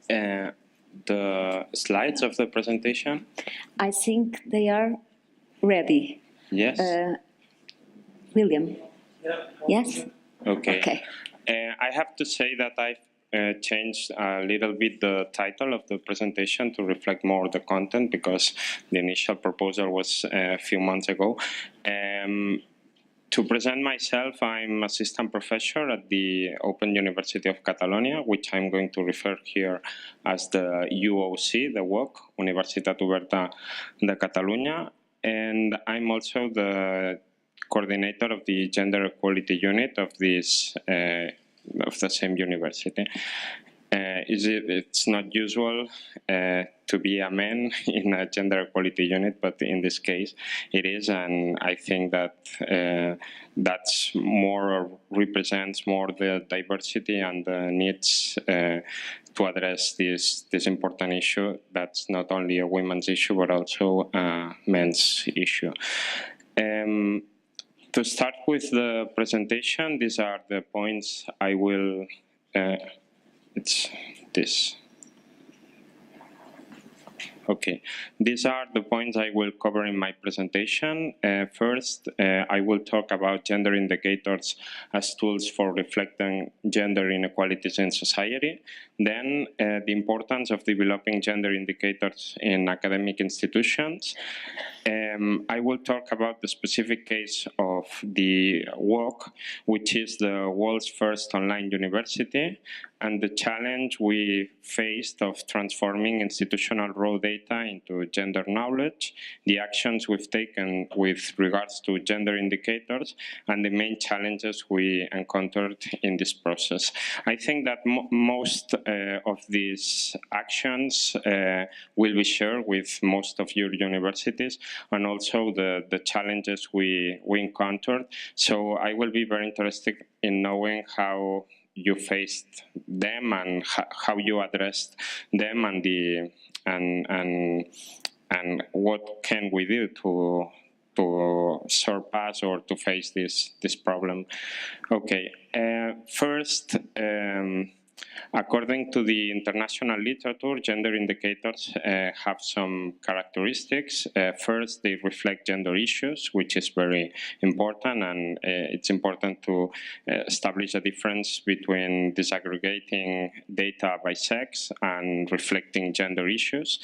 The slides of the presentation? I think they are ready. Yes. William? Yes? Okay. Okay. I have to say that I've changed a little bit the title of the presentation to reflect more the content, because the initial proposal was a few months ago. To present myself, I'm assistant professor at the Open University of Catalonia, which I'm going to refer here as the UOC, the UOC, Universitat Oberta de Catalunya. And I'm also the coordinator of the gender equality unit of this of the same university. It's not usual to be a man in a gender equality unit, but in this case it is, and I think that that's more, or represents more, the diversity and the needs to address this important issue. That's not only a women's issue, but also a men's issue. To start with the presentation, these are the points I will it's this. Okay, these are the points I will cover in my presentation. First, I will talk about gender indicators as tools for reflecting gender inequalities in society. Then, the importance of developing gender indicators in academic institutions. I will talk about the specific case of the UOC, which is the world's first online university, and the challenge we faced of transforming institutional raw data into gender knowledge, the actions we've taken with regards to gender indicators, and the main challenges we encountered in this process. I think that most of these actions will be shared with most of your universities, and also the challenges we encountered. So I will be very interested in knowing how you faced them and how you addressed them, and what can we do to surpass or to face this problem. Okay, first, according to the international literature, gender indicators have some characteristics. First, they reflect gender issues, which is very important, and it's important to establish a difference between disaggregating data by sex and reflecting gender issues.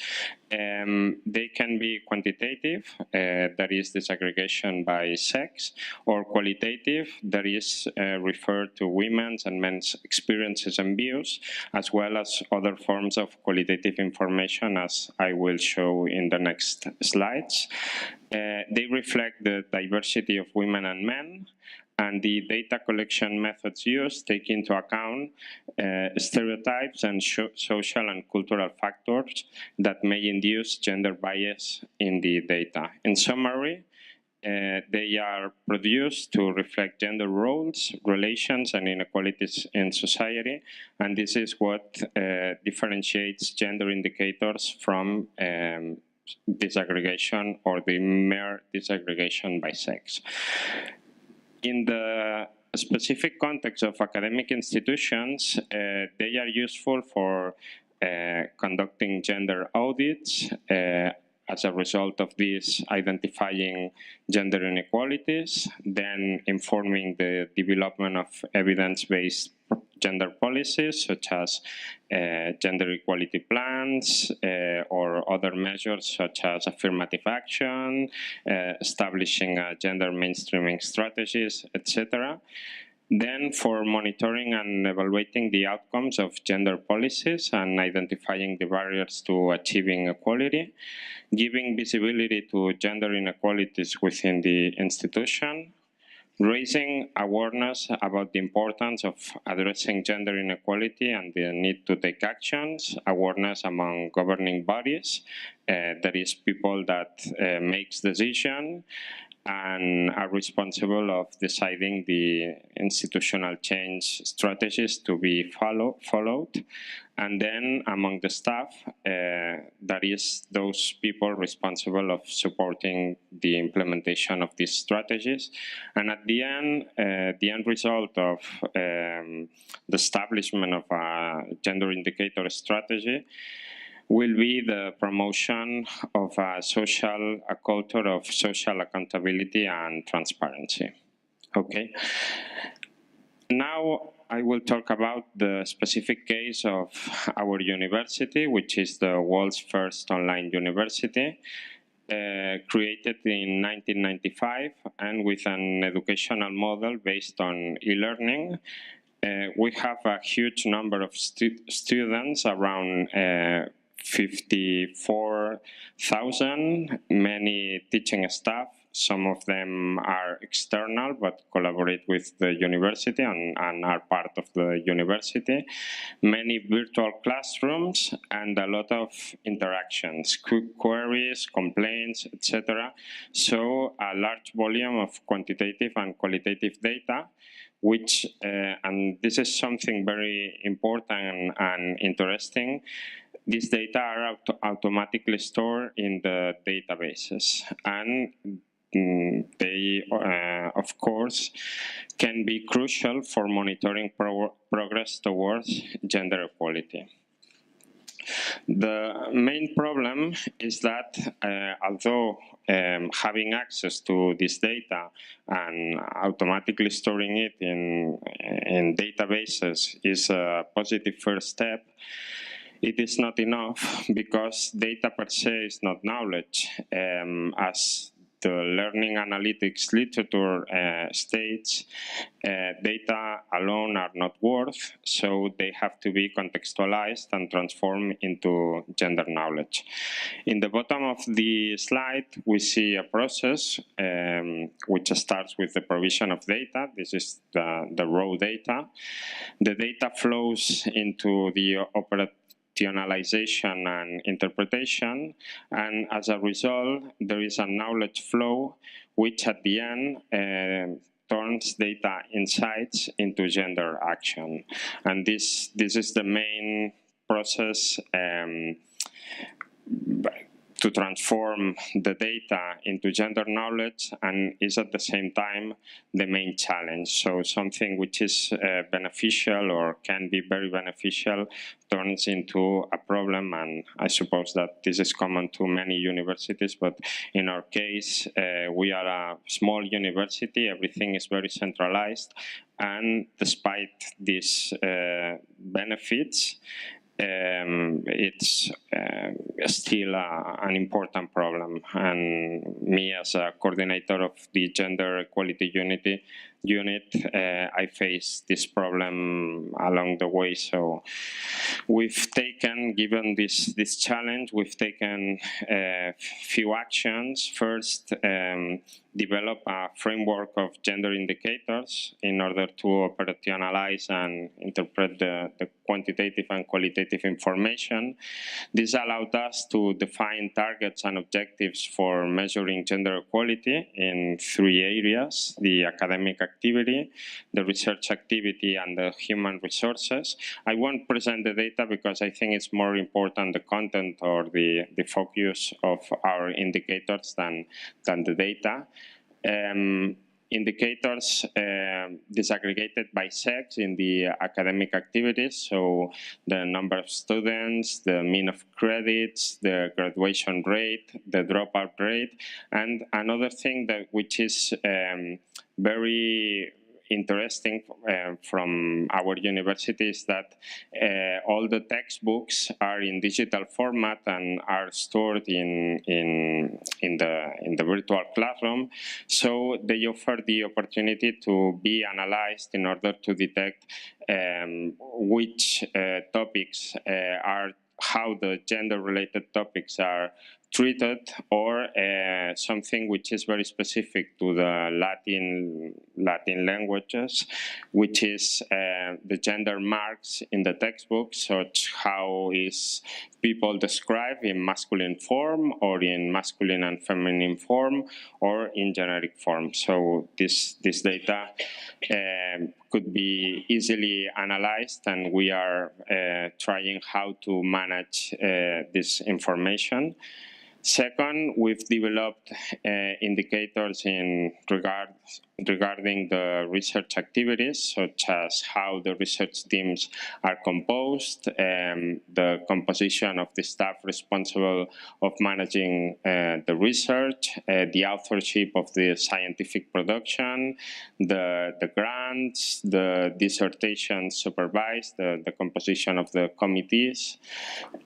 They can be quantitative, that is disaggregation by sex, or qualitative, that is referred to women's and men's experiences and views, as well as other forms of qualitative information, as I will show in the next slides. They reflect the diversity of women and men, and the data collection methods used take into account stereotypes and social and cultural factors that may induce gender bias in the data. In summary, they are produced to reflect gender roles, relations, and inequalities in society, and this is what differentiates gender indicators from disaggregation, or the mere disaggregation by sex. In the specific context of academic institutions, they are useful for conducting gender audits, as a result of this, identifying gender inequalities, then informing the development of evidence-based gender policies, such as gender equality plans, or other measures such as affirmative action, establishing gender mainstreaming strategies, etc. Then, for monitoring and evaluating the outcomes of gender policies and identifying the barriers to achieving equality, giving visibility to gender inequalities within the institution, raising awareness about the importance of addressing gender inequality and the need to take actions, awareness among governing bodies, that is, people that makes decisions, and are responsible of deciding the institutional change strategies to be followed. And then among the staff, that is those people responsible of supporting the implementation of these strategies. And at the end result of the establishment of a gender indicator strategy will be the promotion of a culture of social accountability and transparency. Okay. Now I will talk about the specific case of our university, which is the world's first online university, created in 1995 and with an educational model based on e-learning. We have a huge number of students, around 54,000, many teaching staff. Some of them are external but collaborate with the university and are part of the university. Many virtual classrooms and a lot of interactions, queries, complaints, etc. So a large volume of quantitative and qualitative data, which, and this is something very important and interesting, these data are automatically stored in the databases, and they, of course, can be crucial for monitoring progress towards gender equality. The main problem is that although having access to this data and automatically storing it in databases is a positive first step, it is not enough, because data per se is not knowledge. As the learning analytics literature states, data alone are not worth, so they have to be contextualized and transformed into gender knowledge. In the bottom of the slide, we see a process which starts with the provision of data. This is the raw data. The data flows into the operationalization and interpretation, and as a result, there is a knowledge flow, which at the end turns data insights into gender action. And this is the main process to transform the data into gender knowledge, and is at the same time the main challenge. So something which is beneficial or can be very beneficial turns into a problem, and I suppose that this is common to many universities, but in our case, we are a small university, everything is very centralized, and despite these benefits, it's still an important problem. And me, as a coordinator of the Gender Equality Unit, I face this problem along the way. So we've taken, given this challenge, we've taken a few actions. First, develop a framework of gender indicators in order to operationalize and interpret the quantitative and qualitative information. This allowed us to define targets and objectives for measuring gender equality in 3 areas: the academic activity, the research activity, and the human resources. I won't present the data because I think it's more important the content or the focus of our indicators than the data. Indicators disaggregated by sex in the academic activities, so the number of students, the mean of credits, the graduation rate, the dropout rate, and another thing that which is very interesting from our university is that all the textbooks are in digital format and are stored in the virtual classroom. So they offer the opportunity to be analyzed in order to detect which topics are, how the gender-related topics are treated, or something which is very specific to the Latin Latin languages, which is the gender marks in the textbook, such how is people described in masculine form or in masculine and feminine form or in generic form. So this data could be easily analyzed, and we are trying how to manage this information. Second, we've developed indicators regarding the research activities, such as how the research teams are composed, the composition of the staff responsible of managing the research, the authorship of the scientific production, the grants, the dissertations supervised, the composition of the committees,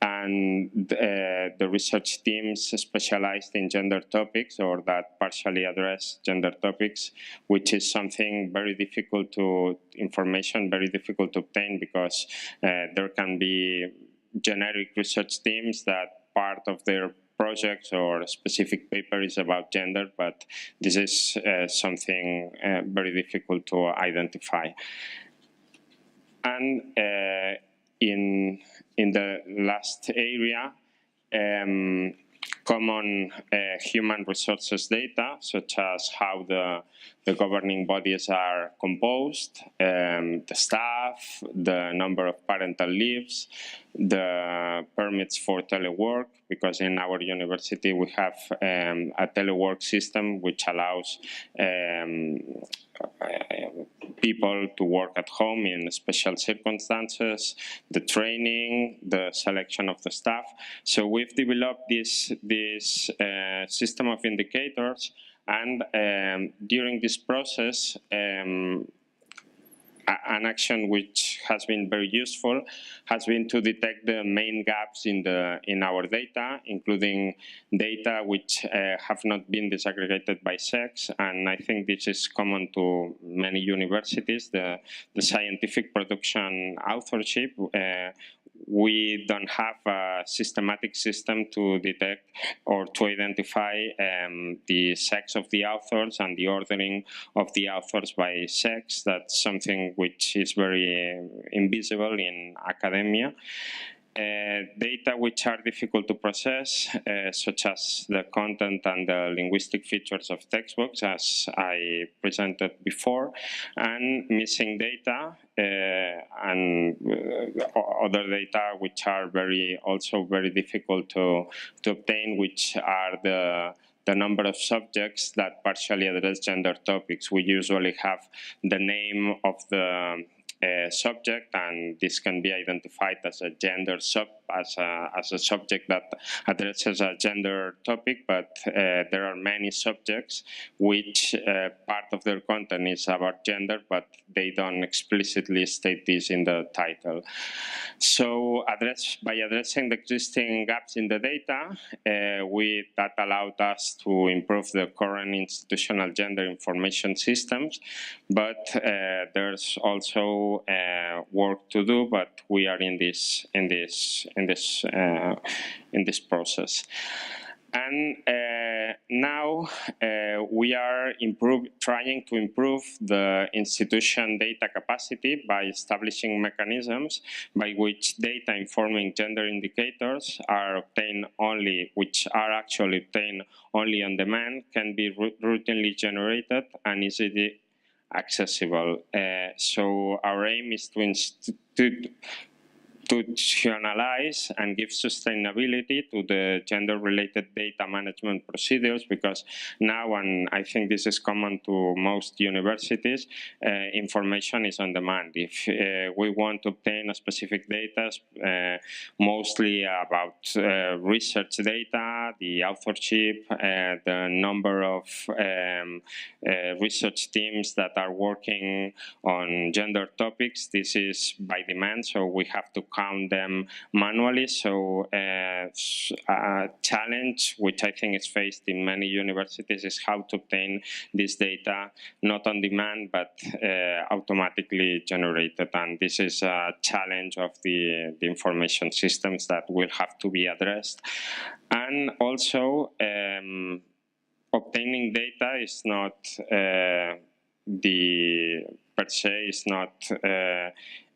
and the research teams specialized in gender topics or that partially address gender topics, which is something very difficult to obtain, because there can be generic research teams that part of their projects or specific paper is about gender, but this is something very difficult to identify. And in the last area, common human resources data, such as how the governing bodies are composed, the staff, the number of parental leaves, the permits for telework, because in our university we have a telework system which allows people to work at home in special circumstances, the training, the selection of the staff. So we've developed this system of indicators, and during this process, an action which has been very useful has been to detect the main gaps in our data, including data which have not been disaggregated by sex. And I think this is common to many universities, the scientific production authorship. We don't have a systematic system to detect or to identify the sex of the authors and the ordering of the authors by sex. That's something which is very invisible in academia. Data which are difficult to process, such as the content and the linguistic features of textbooks, as I presented before, and missing data and other data which are also very difficult to obtain, which are the number of subjects that partially address gender topics. We usually have the name of the subject, and this can be identified as a gender as a subject that addresses a gender topic, but there are many subjects which part of their content is about gender, but they don't explicitly state this in the title. So by addressing the existing gaps in the data, that allowed us to improve the current institutional gender information systems, but there's also work to do, but we are in this process. And now we are trying to improve the institution data capacity by establishing mechanisms by which data informing gender indicators which are actually obtained only on demand, can be routinely generated and easily accessible. So our aim is to institutionalize and give sustainability to the gender-related data management procedures, because now, and I think this is common to most universities, information is on demand. If we want to obtain a specific data, mostly about research data, the authorship, the number of research teams that are working on gender topics, this is by demand, so we have to count them manually. So a challenge which I think is faced in many universities is how to obtain this data not on demand but automatically generated, and this is a challenge of the information systems that will have to be addressed. And also obtaining data is not the per se is not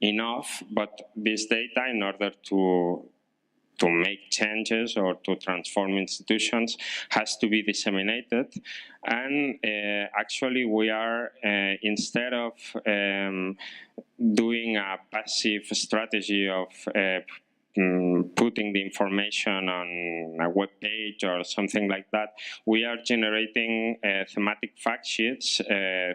enough, but this data, in order to make changes or to transform institutions, has to be disseminated. And actually we are, instead of doing a passive strategy of putting the information on a web page or something like that, we are generating thematic fact sheets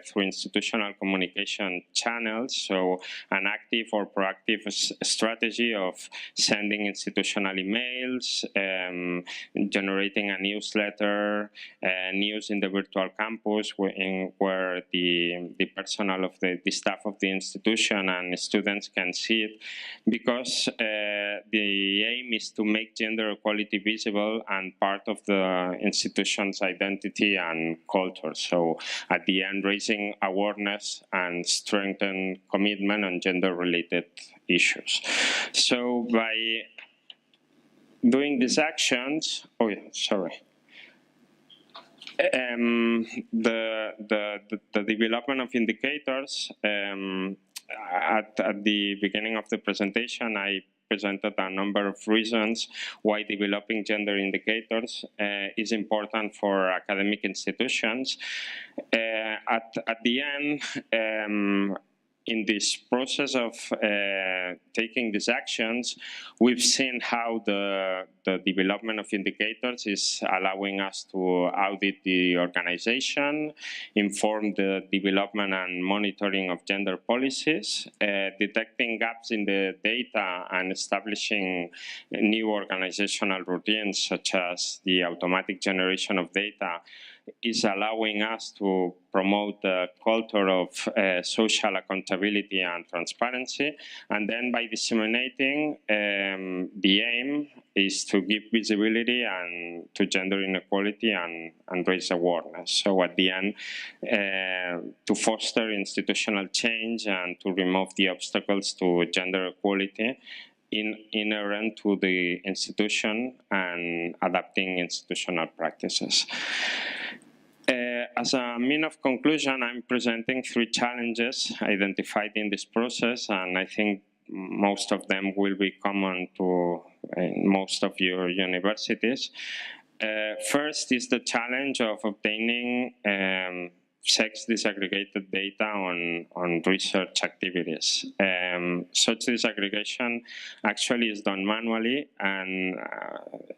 through institutional communication channels. So an active or proactive strategy of sending institutional emails, generating a newsletter, news in the virtual campus where the personnel of the staff of the institution and students can see it, because the aim is to make gender equality visible and part of the institution's identity and culture. So at the end, raising awareness and strengthen commitment on gender-related issues. So by doing these actions, the development of indicators, at the beginning of the presentation, I presented a number of reasons why developing gender indicators is important for academic institutions. At the end, in this process of taking these actions, we've seen how the development of indicators is allowing us to audit the organization, inform the development and monitoring of gender policies, detecting gaps in the data and establishing new organizational routines, such as the automatic generation of data, is allowing us to promote the culture of social accountability and transparency. And then by disseminating, the aim is to give visibility and to gender inequality and raise awareness. So at the end, to foster institutional change and to remove the obstacles to gender equality inherent to the institution and adapting institutional practices. As a mean of conclusion, I'm presenting 3 challenges identified in this process, and I think most of them will be common to most of your universities. First is the challenge of obtaining sex disaggregated data on research activities. Such disaggregation actually is done manually, and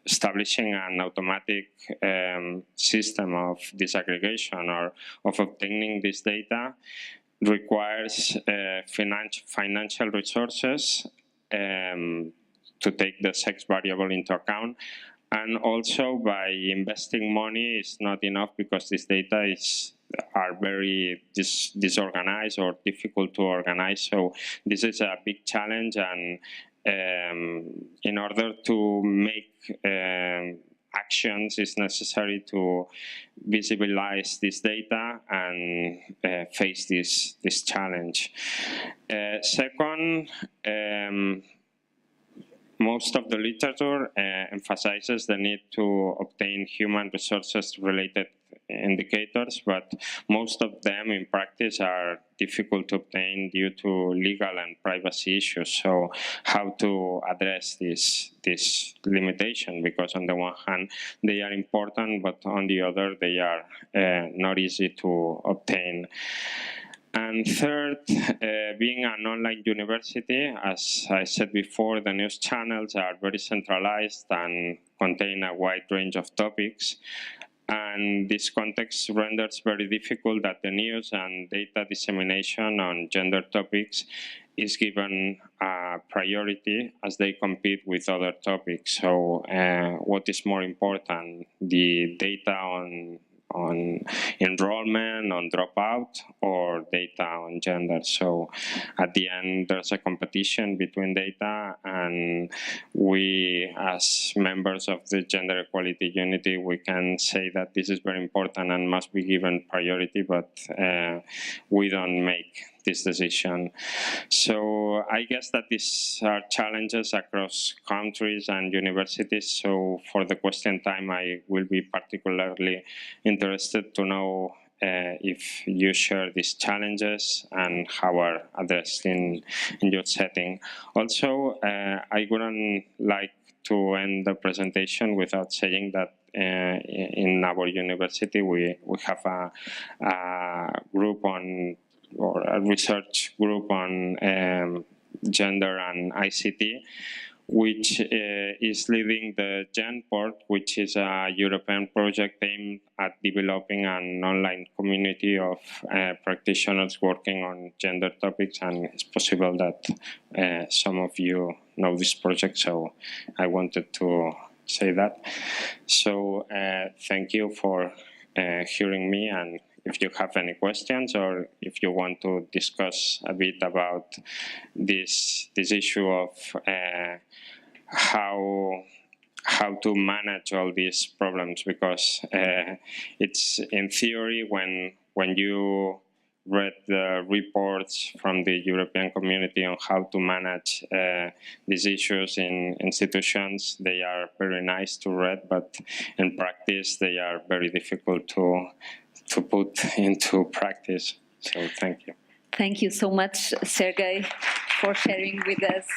establishing an automatic system of disaggregation or of obtaining this data requires financial resources to take the sex variable into account. And also, by investing money is not enough, because this data are very disorganized or difficult to organize. So this is a big challenge, and in order to make actions, it's necessary to visibilize this data and face this challenge. Second, most of the literature emphasizes the need to obtain human resources related indicators, but most of them in practice are difficult to obtain due to legal and privacy issues. So how to address this limitation? Because on the one hand, they are important, but on the other, they are not easy to obtain. And third, being an online university, as I said before, the news channels are very centralized and contain a wide range of topics. And this context renders very difficult that the news and data dissemination on gender topics is given priority as they compete with other topics. So what is more important, the data on enrollment, on dropout, or data on gender? So at the end, there's a competition between data, and we, as members of the Gender Equality Unity, we can say that this is very important and must be given priority, but we don't make this decision. So I guess that these are challenges across countries and universities. So for the question time, I will be particularly interested to know if you share these challenges and how are addressed in your setting. Also, I wouldn't like to end the presentation without saying that in our university we have a group on, or a research group on gender and ICT, which is leading the GenPort, which is a European project aimed at developing an online community of practitioners working on gender topics. And it's possible that some of you know this project, so I wanted to say that. So thank you for hearing me, and if you have any questions or if you want to discuss a bit about this issue of how to manage all these problems, because it's in theory when you read the reports from the European community on how to manage these issues in institutions, they are very nice to read, but in practice they are very difficult to put into practice. So thank you. Thank you so much, Sergi, for sharing with us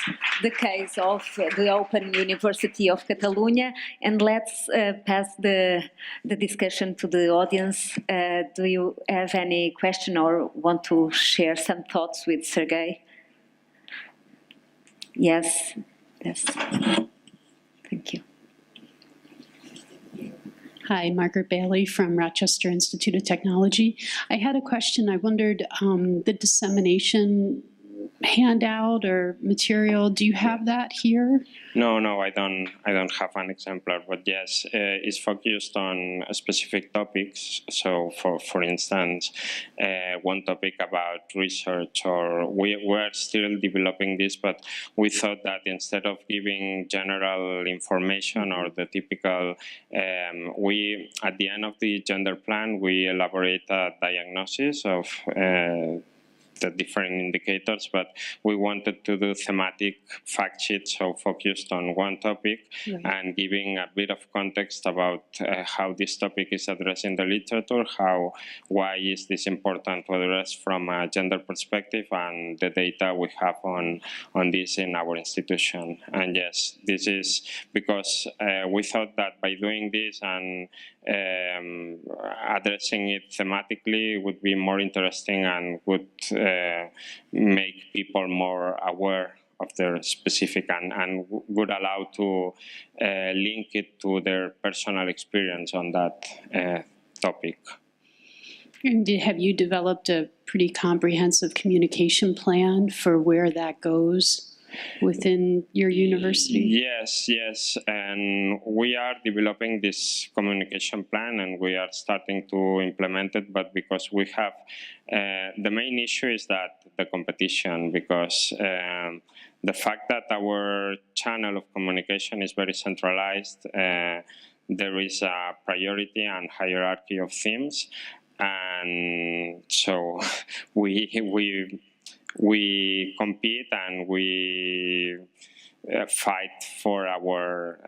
the case of the Open University of Catalunya. And let's pass the discussion to the audience. Do you have any question or want to share some thoughts with Sergi? Yes. Yes. Thank you. Hi, Margaret Bailey from Rochester Institute of Technology. I had a question. I wondered, the dissemination handout or material, do you have that here? No, I don't have an exemplar, but yes, it's focused on specific topics. So for instance, one topic about research, or we're still developing this, but we thought that instead of giving general information or the typical, we, at the end of the gender plan, we elaborate a diagnosis of the different indicators, but we wanted to do thematic fact sheets, so focused on one topic, right, and giving a bit of context about how this topic is addressed in the literature, why is this important to address from a gender perspective, and the data we have on this in our institution. And yes, this is because we thought that by doing this and addressing it thematically would be more interesting and would make people more aware of their specific and would allow to link it to their personal experience on that topic. And have you developed a pretty comprehensive communication plan for where that goes within your university? Yes, and we are developing this communication plan and we are starting to implement it, but because we have, the main issue is that the competition, because the fact that our channel of communication is very centralized, there is a priority and hierarchy of themes, and so we compete and we fight for our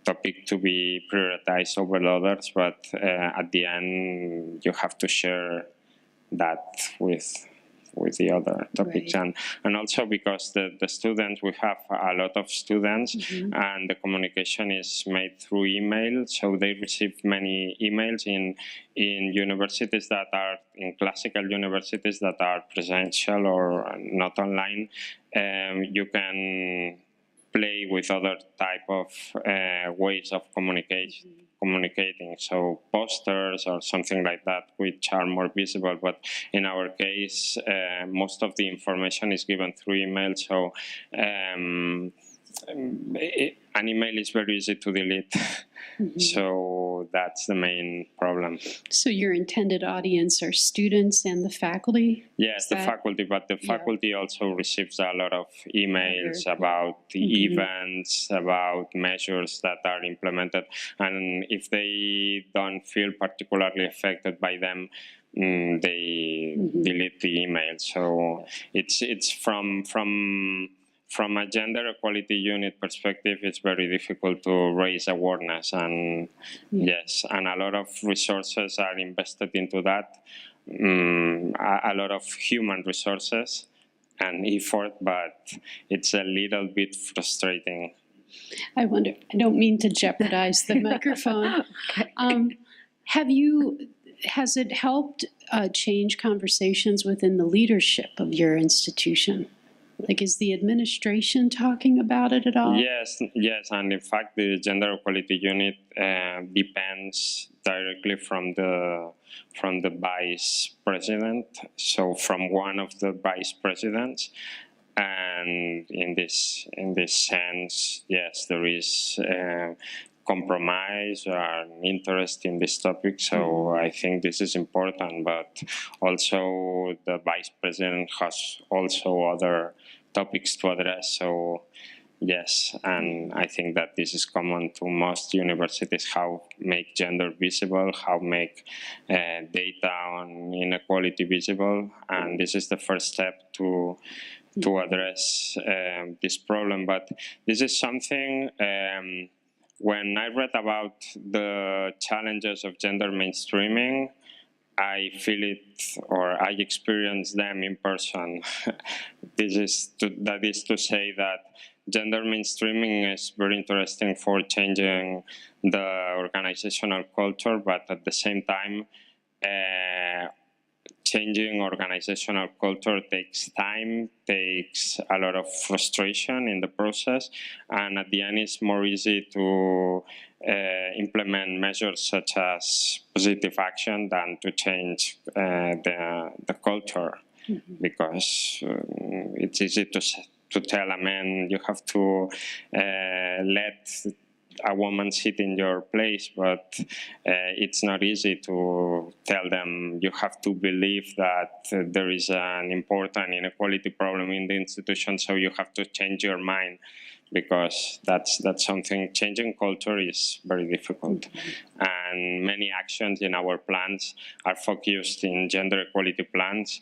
topic to be prioritized over others, but at the end you have to share that with the other topics. Right. And also because the students, we have a lot of students, mm-hmm, and the communication is made through email, so they receive many emails in universities that are, in classical universities that are presential or not online. You can play with other type of ways of communicating, so posters or something like that, which are more visible. But in our case, most of the information is given through email, so an email is very easy to delete. Mm-hmm. So that's the main problem. So your intended audience are students and the faculty? Yes, the faculty, but the faculty also receives a lot of emails about the mm-hmm. events, about measures that are implemented, and if they don't feel particularly affected by them, they mm-hmm. delete the email. So it's from from a gender equality unit perspective, it's very difficult to raise awareness, and yes, and a lot of resources are invested into that, a lot of human resources and effort, but it's a little bit frustrating. I wonder, I don't mean to jeopardize the microphone. Has it helped change conversations within the leadership of your institution? Like, is the administration talking about it at all? Yes, and in fact, the gender equality unit depends directly from the vice president. So from one of the vice presidents, and in this sense, yes, there is compromise or interest in this topic. So I think this is important, but also the vice president has also other topics to address. So yes, and I think that this is common to most universities, how make gender visible, how make data on inequality visible, and this is the first step to address this problem. But this is something, when I read about the challenges of gender mainstreaming, I feel it, or I experience them in person. That is to say that gender mainstreaming is very interesting for changing the organizational culture, but at the same time, changing organizational culture takes time, takes a lot of frustration in the process, and at the end it's more easy to implement measures such as positive action than to change the culture, because it's easy to tell a man you have to let a woman sit in your place, but it's not easy to tell them you have to believe that there is an important inequality problem in the institution, so you have to change your mind, because that's something. Changing culture is very difficult, and many actions in our plans are focused in gender equality plans,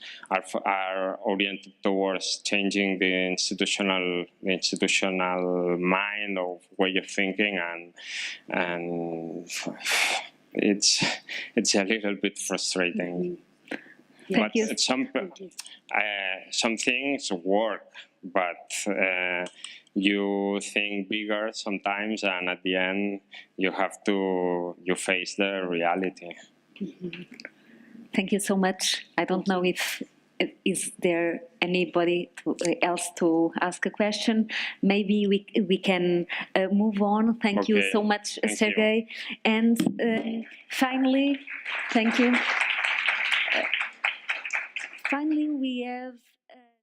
are oriented towards changing the institutional mind or way of thinking, and it's a little bit frustrating. Thank you. But some things work, but you think bigger sometimes, and at the end you face the reality. Thank you so much. I don't know if is there anybody else to ask a question. Maybe we can move on. Thank you so much, Sergi. And finally, thank you. Finally, we have